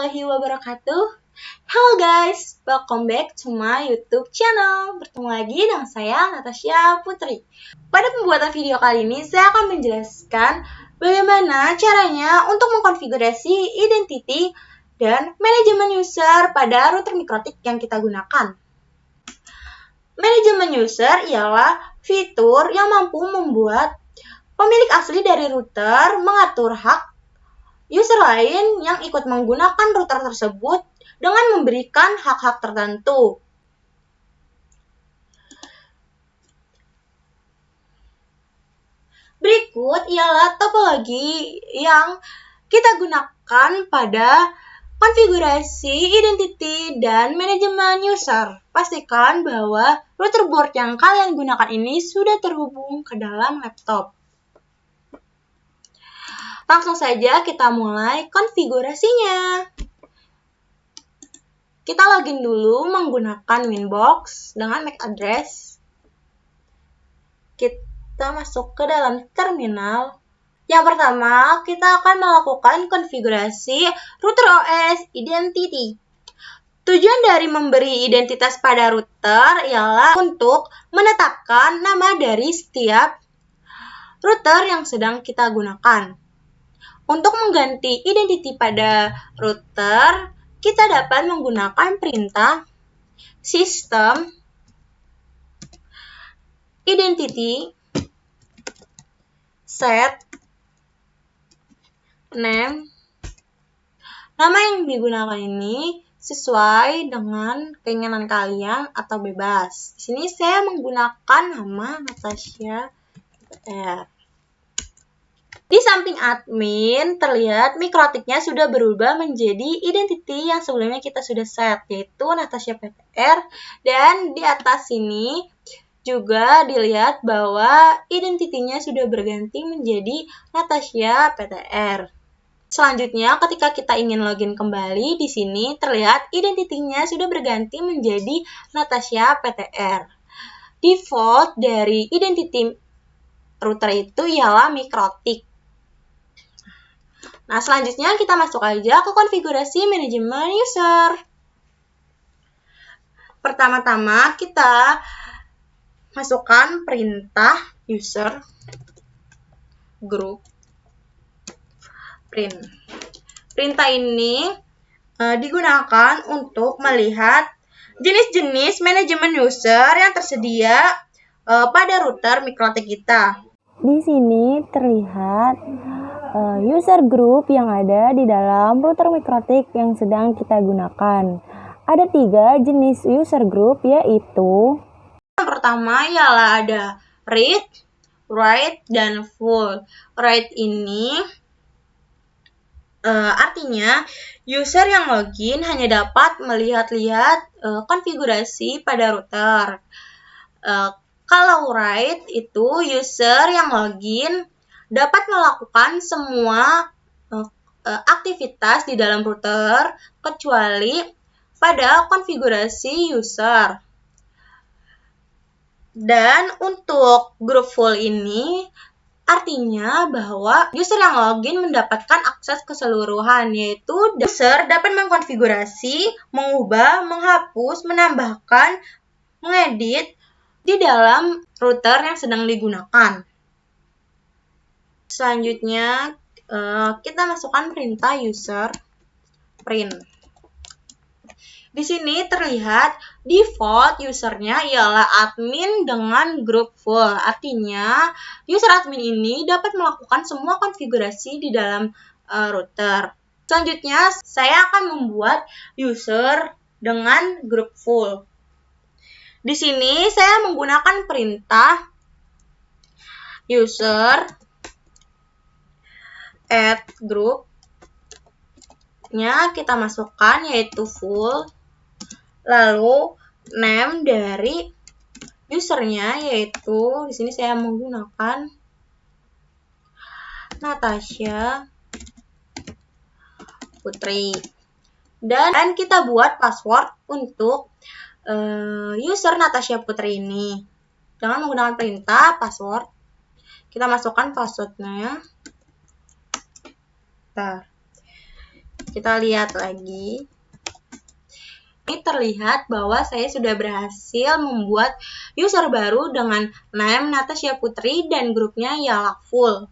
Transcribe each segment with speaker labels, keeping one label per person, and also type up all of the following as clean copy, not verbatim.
Speaker 1: warahmatullahi wabarakatuh. Hello guys, welcome back to my YouTube channel. Bertemu lagi dengan saya, Natasha Putri. Pada pembuatan video kali ini, saya akan menjelaskan bagaimana caranya untuk mengkonfigurasi identity dan manajemen user pada router mikrotik yang kita gunakan. Manajemen user ialah fitur yang mampu membuat pemilik asli dari router mengatur hak user lain yang ikut menggunakan router tersebut dengan memberikan hak-hak tertentu. Berikut ialah topologi yang kita gunakan pada konfigurasi identity dan manajemen user. Pastikan bahwa router board yang kalian gunakan ini sudah terhubung ke dalam laptop. Langsung saja kita mulai konfigurasinya. Kita login dulu menggunakan Winbox dengan MAC address. Kita masuk ke dalam terminal. Yang pertama, kita akan melakukan konfigurasi router OS identity. Tujuan dari memberi identitas pada router ialah untuk menetapkan nama dari setiap router yang sedang kita gunakan. Untuk mengganti identity pada router, kita dapat menggunakan perintah system identity set name. Nama yang digunakan ini sesuai dengan keinginan kalian atau bebas. Di sini saya menggunakan nama Natasha. Di samping admin, terlihat mikrotiknya sudah berubah menjadi identity yang sebelumnya kita sudah set, yaitu Natasha PTR. Dan di atas sini juga dilihat bahwa identitinya sudah berganti menjadi Natasha PTR. Selanjutnya, ketika kita ingin login kembali, di sini terlihat identitinya sudah berganti menjadi Natasha PTR. Default dari identity router itu ialah mikrotik. Nah, selanjutnya kita masuk aja ke konfigurasi manajemen user. Pertama-tama kita masukkan perintah user group print. Perintah ini digunakan untuk melihat jenis-jenis manajemen user yang tersedia pada router mikrotik kita.
Speaker 2: Di sini terlihat user group yang ada di dalam router mikrotik yang sedang kita gunakan. Ada 3 jenis user group, yaitu
Speaker 1: yang pertama ialah ada read, write, dan full. Write ini artinya user yang login hanya dapat melihat-lihat konfigurasi pada router. Kalau write itu user yang login dapat melakukan semua aktivitas di dalam router kecuali pada konfigurasi user. Dan untuk group full ini artinya bahwa user yang login mendapatkan akses keseluruhan, yaitu user dapat mengkonfigurasi, mengubah, menghapus, menambahkan, mengedit di dalam router yang sedang digunakan. Selanjutnya, kita masukkan perintah user print. Di sini terlihat default usernya ialah admin dengan group full. Artinya, user admin ini dapat melakukan semua konfigurasi di dalam router. Selanjutnya, saya akan membuat user dengan group full. Di sini saya menggunakan perintah user add group-nya kita masukkan yaitu full, lalu name dari usernya yaitu di sini saya menggunakan Natasha Putri, dan kita buat password untuk user Natasha Putri ini dengan menggunakan perintah password. Kita masukkan passwordnya. Kita lihat lagi. Ini terlihat bahwa saya sudah berhasil membuat user baru dengan name Natasha Putri dan grupnya ialah full.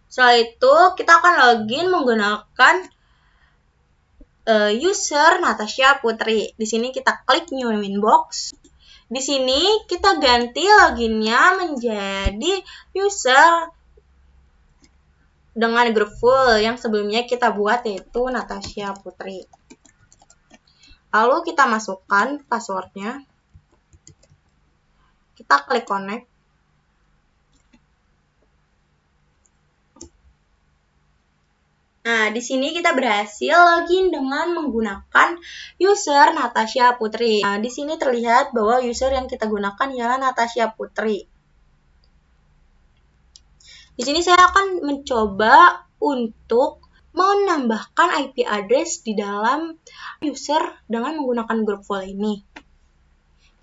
Speaker 1: Setelah itu, kita akan login menggunakan user Natasha Putri. Di sini kita klik new inbox. Di sini kita ganti loginnya menjadi user dengan grup full yang sebelumnya kita buat, yaitu Natasha Putri. Lalu kita masukkan passwordnya. Kita klik connect. Nah, di sini kita berhasil login dengan menggunakan user Natasha Putri. Nah, di sini terlihat bahwa user yang kita gunakan ialah Natasha Putri. Di sini saya akan mencoba untuk menambahkan IP address di dalam user dengan menggunakan grup full ini.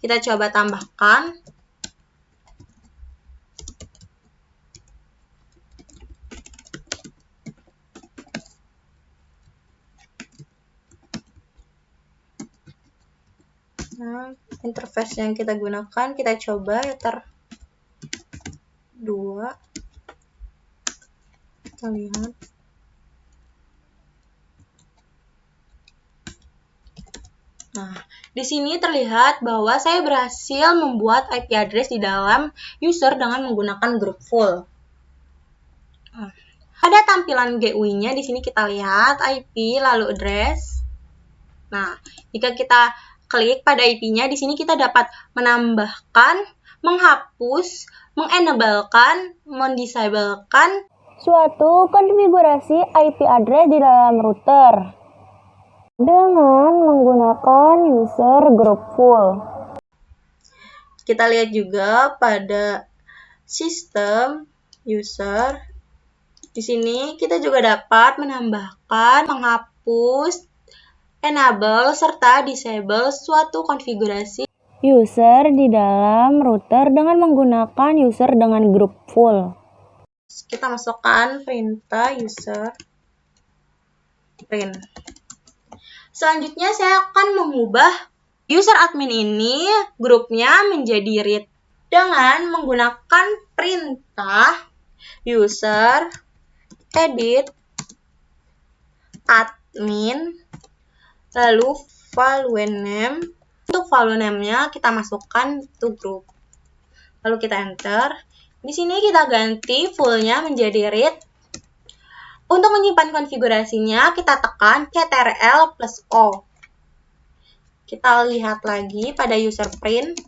Speaker 1: Kita coba tambahkan. Nah, interface yang kita gunakan, kita coba Ether 2. Kita lihat. Nah, di sini terlihat bahwa saya berhasil membuat IP address di dalam user dengan menggunakan grup full. Nah, pada tampilan GUI-nya di sini kita lihat IP lalu address. Nah, jika kita klik pada IP-nya, di sini kita dapat menambahkan, menghapus, mengenablekan, mendisablekan
Speaker 2: suatu konfigurasi IP address di dalam router dengan menggunakan user group full.
Speaker 1: Kita lihat juga pada sistem user. Di sini kita juga dapat menambahkan, menghapus, enable, serta disable suatu konfigurasi
Speaker 2: user di dalam router dengan menggunakan user dengan group full.
Speaker 1: Kita masukkan perintah user print. Selanjutnya saya akan mengubah user admin ini grupnya menjadi read dengan menggunakan perintah user edit admin lalu value name. Untuk value name-nya kita masukkan to group. Lalu kita enter. Di sini kita ganti full-nya menjadi read. Untuk menyimpan konfigurasinya, kita tekan Ctrl+O. Kita lihat lagi pada user print.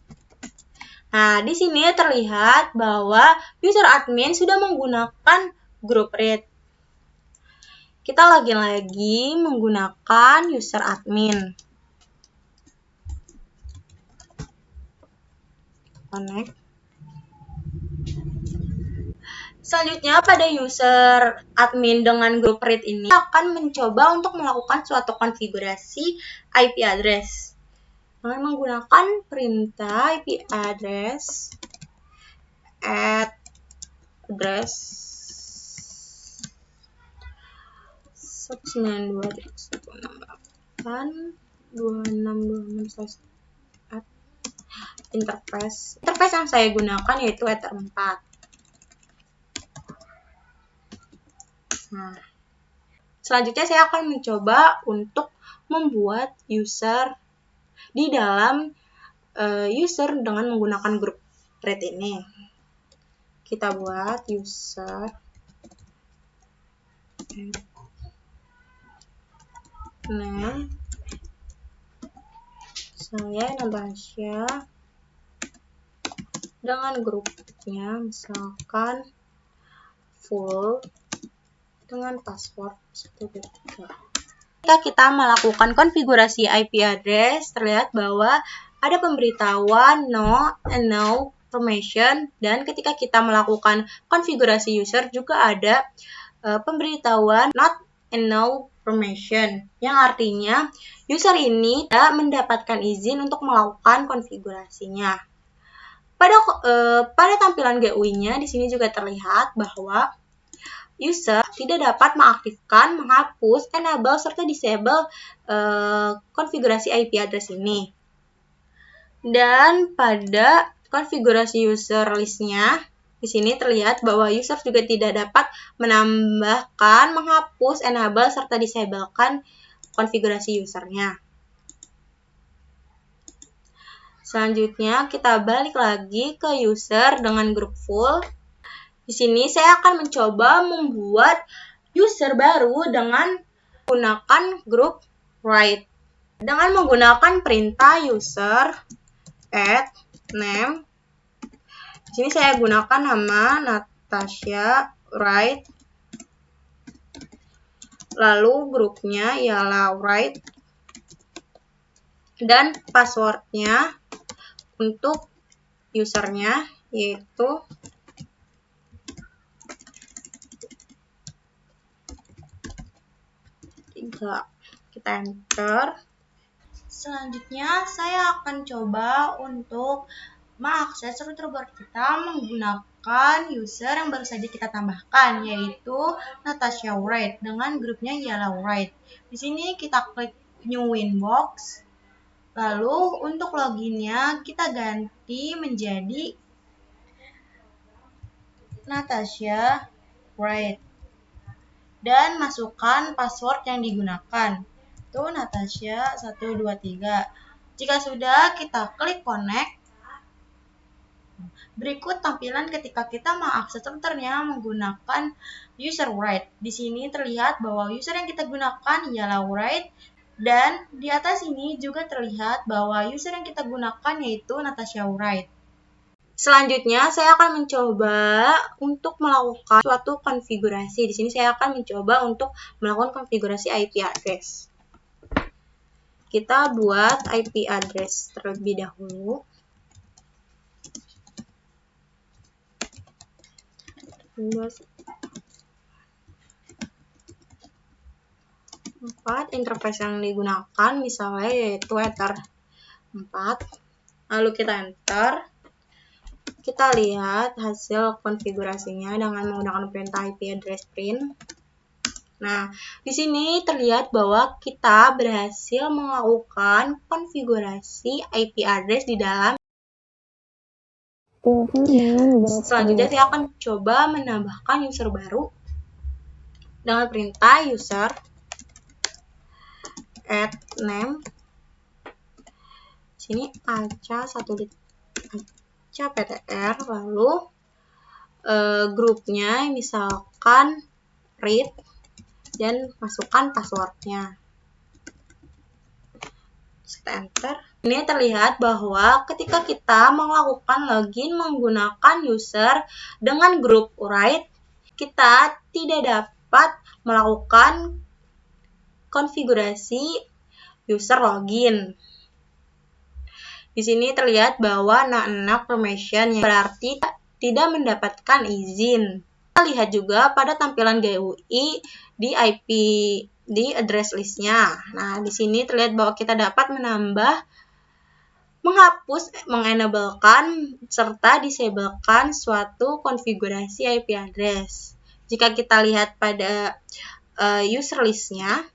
Speaker 1: Nah, di sini terlihat bahwa user admin sudah menggunakan group read. Kita login lagi menggunakan user admin. Connect. Selanjutnya pada user admin dengan group read ini akan mencoba untuk melakukan suatu konfigurasi IP address dengan menggunakan perintah IP address address 192.168.2626 interface yang saya gunakan yaitu Ether 4. Nah, selanjutnya saya akan mencoba untuk membuat user di dalam user dengan menggunakan grup read ini. Kita buat user name saya Natasha dengan grupnya misalkan full dengan password 123. Jika kita melakukan konfigurasi IP address, terlihat bahwa ada pemberitahuan no and no permission, dan ketika kita melakukan konfigurasi user juga ada pemberitahuan not and no permission, yang artinya user ini tidak mendapatkan izin untuk melakukan konfigurasinya. Pada tampilan GUI-nya di sini juga terlihat bahwa user tidak dapat mengaktifkan, menghapus, enable, serta disable konfigurasi IP address ini. Dan pada konfigurasi user list-nya, di sini terlihat bahwa user juga tidak dapat menambahkan, menghapus, enable, serta disablekan konfigurasi usernya. Selanjutnya, kita balik lagi ke user dengan grup full. Di sini saya akan mencoba membuat user baru dengan menggunakan grup write. Dengan menggunakan perintah user add name. Di sini saya gunakan nama Natasha write. Lalu grupnya ialah write. Dan passwordnya untuk usernya yaitu kita enter. Selanjutnya saya akan coba untuk mengakses router board kita menggunakan user yang baru saja kita tambahkan, yaitu Natasha Wright dengan grupnya ialah Wright. Di sini kita klik New Winbox. Lalu untuk loginnya kita ganti menjadi Natasha Wright dan masukkan password yang digunakan. Itu Natasha 123. Jika sudah, kita klik connect. Berikut tampilan ketika kita mengakses routernya menggunakan user write. Di sini terlihat bahwa user yang kita gunakan ialah write, dan di atas ini juga terlihat bahwa user yang kita gunakan yaitu Natasha Wright. Selanjutnya saya akan mencoba untuk melakukan suatu konfigurasi. Di sini saya akan mencoba untuk melakukan konfigurasi IP address. Kita buat IP address terlebih dahulu. Interface yang digunakan misalnya yaitu ether 4. Lalu kita enter. Kita lihat hasil konfigurasinya dengan menggunakan perintah IP address print. Nah, di sini terlihat bahwa kita berhasil melakukan konfigurasi IP address di dalam. Selanjutnya saya akan coba menambahkan user baru dengan perintah user add name. Sini Aca PTR, lalu grupnya misalkan read dan masukkan passwordnya. Enter. Ini terlihat bahwa ketika kita melakukan login menggunakan user dengan grup write, kita tidak dapat melakukan konfigurasi user login. Di sini terlihat bahwa not permission, yang berarti tidak mendapatkan izin. Kita lihat juga pada tampilan GUI di IP di address list-nya. Nah, di sini terlihat bahwa kita dapat menambah, menghapus, mengenablekan, serta disablekan suatu konfigurasi IP address. Jika kita lihat pada user list-nya,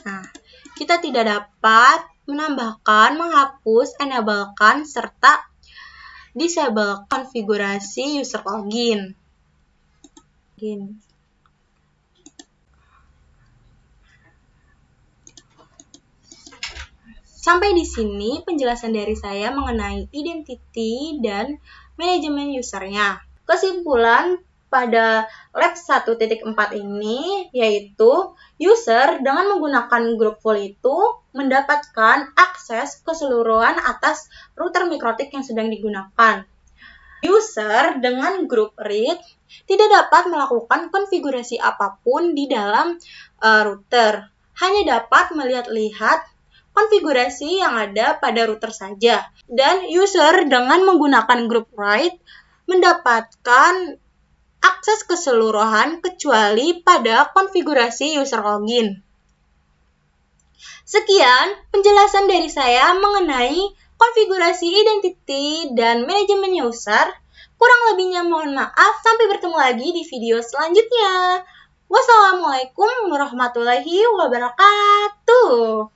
Speaker 1: nah, kita tidak dapat menambahkan, menghapus, enablekan, serta disable konfigurasi user login. Sampai di sini penjelasan dari saya mengenai identity dan manajemen usernya. Kesimpulan pada lab 1.4 ini yaitu user dengan menggunakan grup full itu mendapatkan akses keseluruhan atas router mikrotik yang sedang digunakan. User dengan grup read tidak dapat melakukan konfigurasi apapun di dalam router, hanya dapat melihat-lihat konfigurasi yang ada pada router saja. Dan user dengan menggunakan grup write mendapatkan akses keseluruhan kecuali pada konfigurasi user login. Sekian penjelasan dari saya mengenai konfigurasi identity dan manajemen user Kurang lebihnya mohon maaf, sampai bertemu lagi di video selanjutnya. Wassalamualaikum warahmatullahi wabarakatuh.